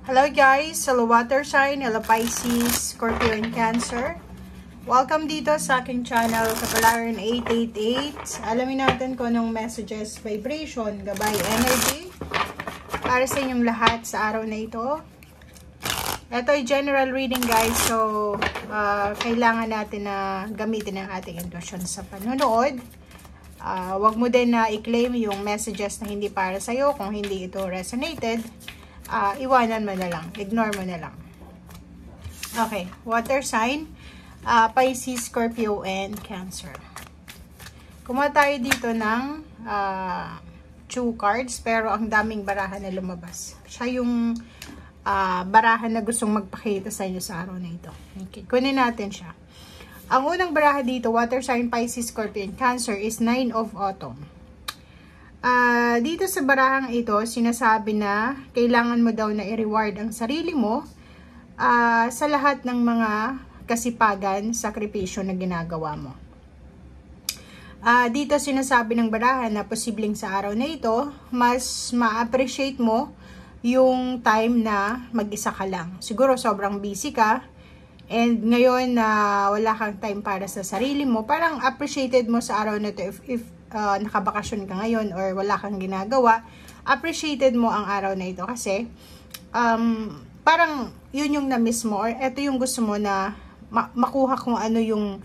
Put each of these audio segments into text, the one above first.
Hello guys, hello water sign, hello Pisces, Scorpio and Cancer. Welcome dito sa aking channel, Kapalaran 888. Alamin natin kung anong messages, vibration, gabay, energy para sa inyong lahat sa araw na ito. Ito ay general reading guys, so kailangan natin na gamitin ang ating intuition sa panonood. Wag mo din na i-claim yung messages na hindi para sa'yo kung hindi ito resonated. Iwanan mo na lang. Ignore mo na lang. Okay. Water sign. Pisces, Scorpio, and Cancer. Kumuha tayo dito ng 2 cards. Pero ang daming barahan na lumabas. Siya yung barahan na gustong magpakita sa inyo sa araw na ito. Okay. Kunin natin siya. Ang unang baraha dito, water sign, Pisces, Scorpio, and Cancer is 9 of Autumn. Dito sa barahang ito, sinasabi na kailangan mo daw na i-reward ang sarili mo sa lahat ng mga kasipagan, sakripisyo na ginagawa mo. Dito sinasabi ng barahan na posibleng sa araw na ito, mas ma-appreciate mo yung time na mag-isa ka lang. Siguro sobrang busy ka, and ngayon na wala kang time para sa sarili mo, parang appreciated mo sa araw na ito if nakabakasyon ka ngayon or wala kang ginagawa, appreciated mo ang araw na ito kasi parang yun yung na-miss mo or ito yung gusto mo na makuha kung ano yung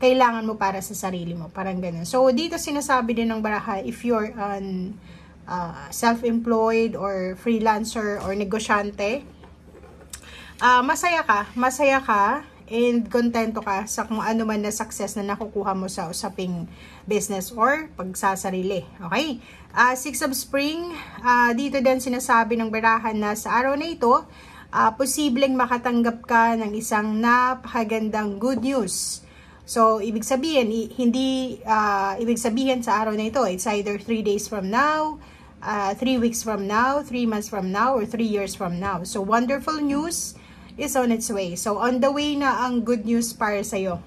kailangan mo para sa sarili mo, parang ganun. So dito sinasabi din ng baraha, if you're an self-employed or freelancer or negosyante, masaya ka and kontento ka sa kung ano man na success na nakukuha mo sa usaping business or pagsasarili. Okay? Six of Spring, dito din sinasabi ng barahan na sa araw na ito, posibleng makatanggap ka ng isang napakagandang good news. So, ibig sabihin, ibig sabihin sa araw na ito, it's either 3 days from now, 3 weeks from now, 3 months from now, or 3 years from now. So, wonderful news is on its way. So, on the way na ang good news para sa'yo.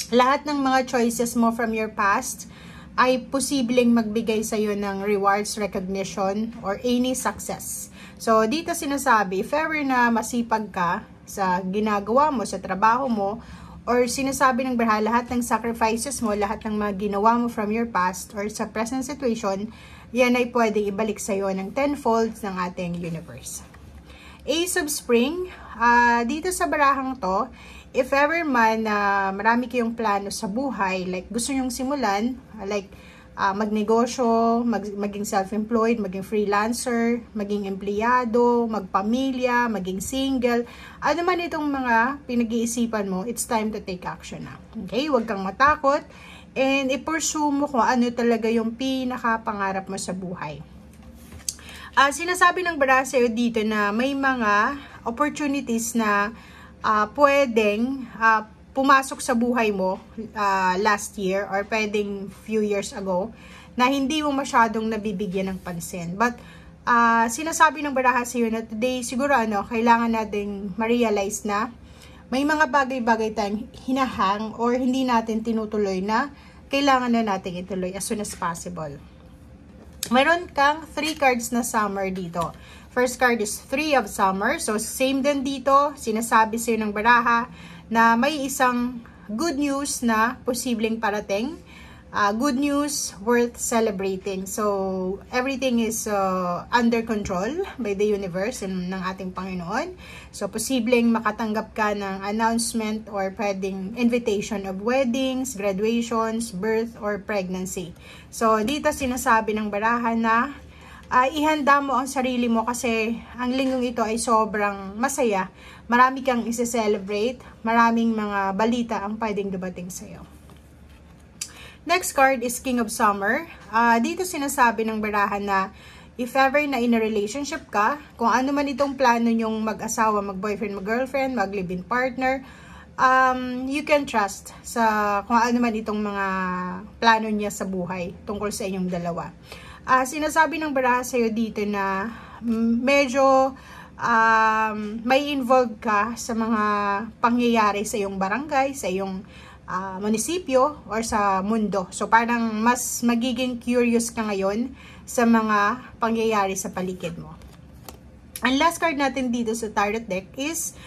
Lahat ng mga choices mo from your past ay posibleng magbigay sa'yo ng rewards, recognition, or any success. So, dito sinasabi, if ever na masipag ka sa ginagawa mo, sa trabaho mo, or sinasabi ng baraha, lahat ng sacrifices mo, lahat ng mga ginawa mo from your past or sa present situation, yan ay pwedeng ibalik sa'yo ng tenfold ng ating universe. Ace of Spring, dito sa barahang to, if ever man marami kayong plano sa buhay, like gusto nyong simulan, like magnegosyo, maging self-employed, maging freelancer, maging empleyado, magpamilya, maging single, ano man itong mga pinag-iisipan mo, it's time to take action na. Okay? Huwag kang matakot, and i-pursue mo kung ano talaga yung pinaka-pangarap mo sa buhay. Sinasabi ng baraha sa'yo dito na may mga opportunities na pwedeng pumasok sa buhay mo last year or pwedeng few years ago na hindi mo masyadong nabibigyan ng pansin. But sinasabi ng baraha sa'yo na today siguro kailangan nating ma-realize na may mga bagay-bagay tayong hinahang or hindi natin tinutuloy na kailangan na natin ituloy as soon as possible. Meron kang 3 cards na summer dito. First card is 3 of summer. So, same din dito. Sinasabi sa'yo ng baraha na may isang good news na posibleng parating. Good news worth celebrating. So, everything is under control by the universe and ng ating Panginoon. So, posibleng makatanggap ka ng announcement or pwedeng invitation of weddings, graduations, birth, or pregnancy. So, dito sinasabi ng baraha na ihanda mo ang sarili mo kasi ang linggong ito ay sobrang masaya. Marami kang isi-celebrate, maraming mga balita ang pwedeng dumating sa'yo. Next card is King of Summer. Dito sinasabi ng barahan na if ever na in a relationship ka, kung ano man itong plano nyong mag-asawa, mag-boyfriend, mag-girlfriend, mag-live-in partner, you can trust sa kung ano man itong mga plano niya sa buhay tungkol sa inyong dalawa. Sinasabi ng baraha sa'yo dito na medyo may involved ka sa mga pangyayari sa iyong barangay, sa iyong munisipyo or sa mundo. So parang mas magiging curious ka ngayon sa mga pangyayari sa paligid mo. Ang last card natin dito sa tarot deck is,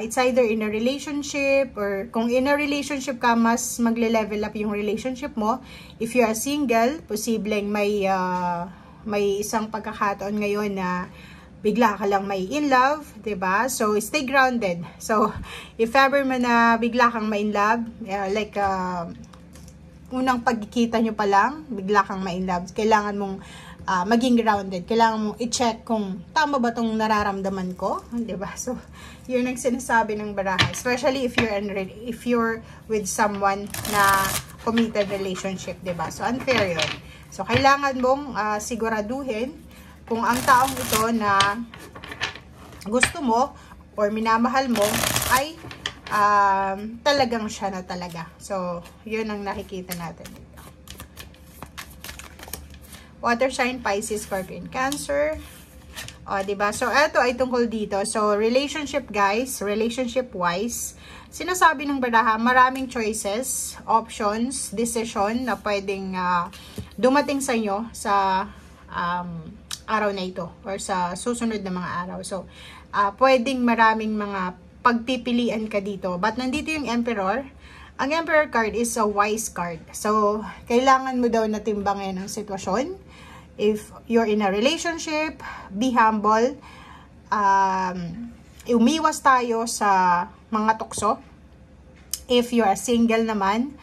it's either in a relationship, or kung in a relationship ka, mas magle-level up yung relationship mo. If you are single, posibleng may isang pagkakataon ngayon na bigla ka lang may in love, 'di ba? So stay grounded. So if ever man na bigla kang may in love, unang pagkikita nyo pa lang, bigla kang may in love, kailangan mong maging grounded. Kailangan mong i-check kung tama ba tong nararamdaman ko, 'di ba? So, 'yun ang sinasabi ng baraha. Especially if you're with someone na committed relationship, 'di ba? So, unfair 'yun. So, kailangan mong siguraduhin kung ang taong ito na gusto mo or minamahal mo ay talagang siya na talaga. So, 'yun ang nakikita natin dito. Water sign, Pisces, Scorpio, Cancer. O, diba? So, eto ay tungkol dito. So, relationship guys, relationship-wise, sinasabi ng baraha, maraming choices, options, decision na pwedeng dumating sa inyo sa araw na ito or sa susunod na mga araw. So, pwedeng maraming mga pagpipilian ka dito. But, nandito yung Emperor. Ang Emperor card is a wise card. So, kailangan mo daw na timbangin ang sitwasyon. If you're in a relationship, be humble. Umiwas tayo sa mga tukso. If you are single naman,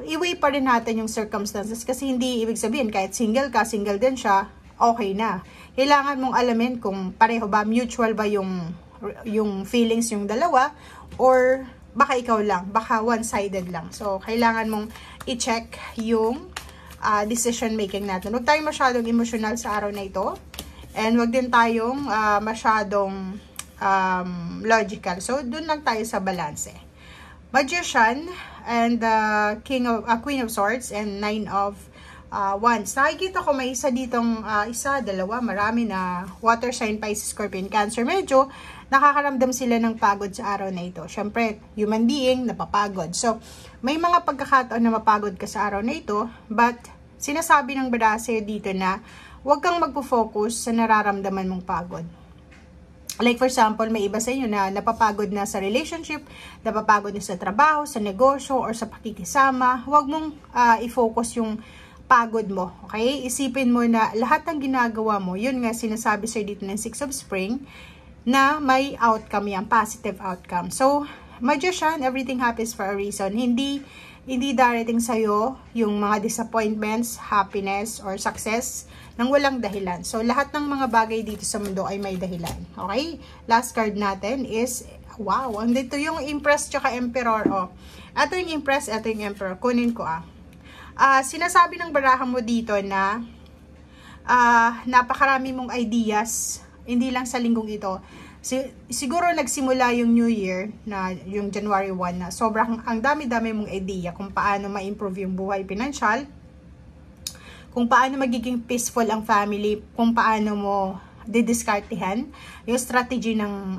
i-weigh pa rin natin yung circumstances. Kasi hindi ibig sabihin, kahit single ka, single din siya, okay na. Kailangan mong alamin kung pareho ba, mutual ba yung feelings yung dalawa, or baka ikaw lang, baka one-sided lang. So, kailangan mong i-check yung decision making natin. Huwag tayong masyadong emotional sa araw na ito. And huwag din tayong masyadong logical. So, dun lang tayo sa balance. Magician and Queen of Swords and Nine of Wands. Nakikita ko may isa ditong, dalawa, marami na water sign, Pisces, Scorpio, Cancer. Medyo nakakaramdam sila ng pagod sa araw na ito. Syempre, human being, napapagod. So, may mga pagkakataon na mapagod ka sa araw na ito, but sinasabi ng baraha sa'yo dito na huwag kang magpo-focus sa nararamdaman mong pagod. Like for example, may iba sa inyo na napapagod na sa relationship, napapagod na sa trabaho, sa negosyo, or sa pakikisama. Huwag mong i-focus yung pagod mo, okay? Isipin mo na lahat ng ginagawa mo, yun nga sinasabi sa'yo dito ng Six of Spring, na may outcome yan, positive outcome. So, Magician, everything happens for a reason. Hindi darating sa'yo yung mga disappointments, happiness, or success nang walang dahilan. So, lahat ng mga bagay dito sa mundo ay may dahilan. Okay? Last card natin is, wow, andito yung Empress tsaka Emperor. Oh. Ito yung Empress, ito yung Emperor. Kunin ko sinasabi ng baraha mo dito na napakarami mong ideas, hindi lang sa linggong ito. Siguro nagsimula yung New Year, na yung January 1, na sobrang ang dami-dami mong idea kung paano ma-improve yung buhay pinansyal, kung paano magiging peaceful ang family, kung paano mo didiskartehan yung strategy ng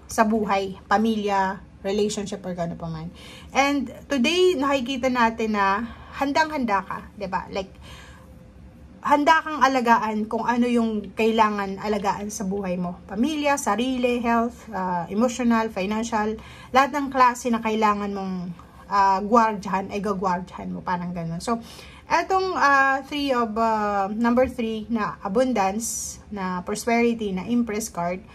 sa buhay, pamilya, relationship, or gano'n pa man. And today, nakikita natin na handang-handa ka, 'di ba? Like, handa kang alagaan kung ano yung kailangan alagaan sa buhay mo. Pamilya, sarili, health, emotional, financial, lahat ng klase na kailangan mong guardyahan, ay gagwardyahan mo, parang gano'n. So, etong number 3 na abundance, na prosperity, na Empress card,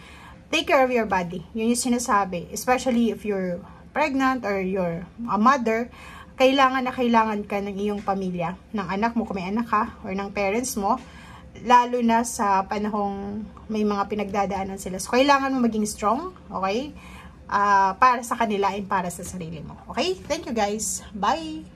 take care of your body. Yun yung sinasabi. Especially if you're pregnant or you're a mother, kailangan na kailangan ka ng iyong pamilya, ng anak mo kung may anak ka, or ng parents mo, lalo na sa panahong may mga pinagdadaanan sila. So, kailangan mo maging strong, okay? Para sa kanila and para sa sarili mo. Okay? Thank you guys. Bye!